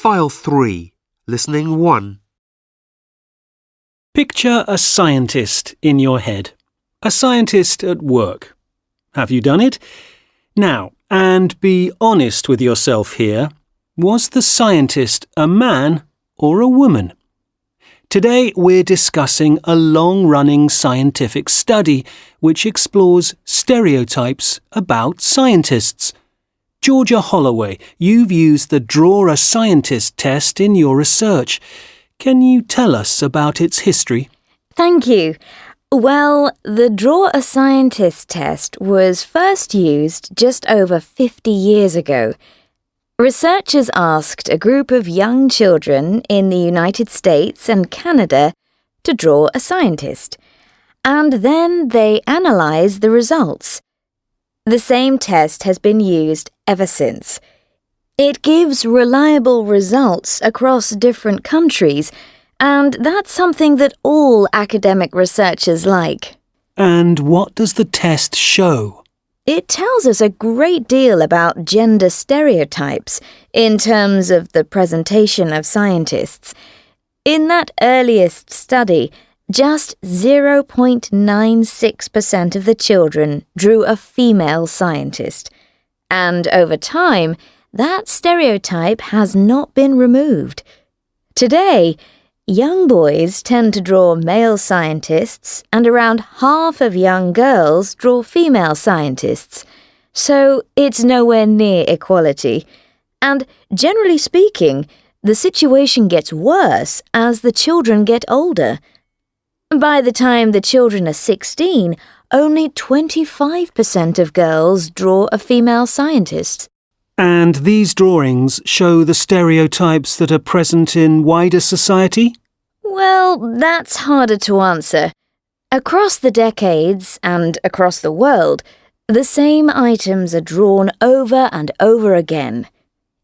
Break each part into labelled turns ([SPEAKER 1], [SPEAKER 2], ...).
[SPEAKER 1] File 3, Listening 1.
[SPEAKER 2] Picture a scientist in your head. A scientist at work. Have you done it? Now, and be honest with yourself here. Was the scientist a man or a woman? Today we're discussing a long-running scientific study which explores stereotypes about scientists. Georgia Holloway, you've used the Draw a Scientist test in your research. Can you tell us about its history?
[SPEAKER 3] Thank you. Well, the Draw a Scientist test was first used just over 50 years ago. Researchers asked a group of young children in the United States and Canada to draw a scientist, and then they analysed the results. The same test has been used ever since. It gives reliable results across different countries, and that's something that all academic researchers like.
[SPEAKER 2] And what does the test show?
[SPEAKER 3] It tells us a great deal about gender stereotypes in terms of the presentation of scientists. In that earliest study, just 0.96% of the children drew a female scientist. And over time, that stereotype has not been removed. Today, young boys tend to draw male scientists, and around half of young girls draw female scientists. So it's nowhere near equality. And generally speaking, the situation gets worse as the children get older. By the time the children are 16, only 25% of girls draw a female scientist.
[SPEAKER 2] And these drawings show the stereotypes that are present in wider society?
[SPEAKER 3] Well, that's harder to answer. Across the decades and across the world, the same items are drawn over and over again.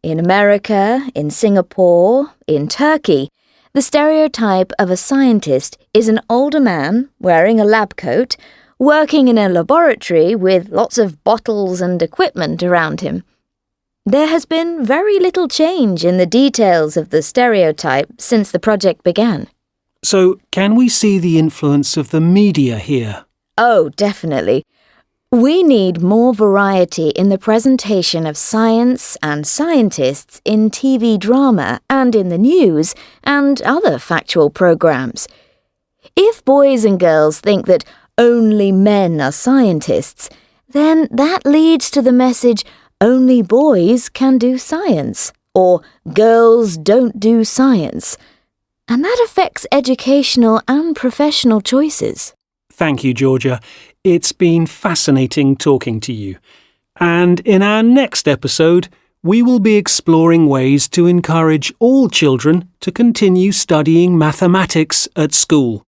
[SPEAKER 3] In America, in Singapore, in Turkey, the stereotype of a scientist is an older man wearing a lab coat, working in a laboratory with lots of bottles and equipment around him. There has been very little change in the details of the stereotype since the project began.
[SPEAKER 2] So, can we see the influence of the media here?
[SPEAKER 3] Oh, definitely. We need more variety in the presentation of science and scientists in TV drama and in the news and other factual programs. If boys and girls think that only men are scientists, then that leads to the message only boys can do science, or girls don't do science. And that affects educational and professional choices.
[SPEAKER 2] Thank you, Georgia. It's been fascinating talking to you. And in our next episode, we will be exploring ways to encourage all children to continue studying mathematics at school.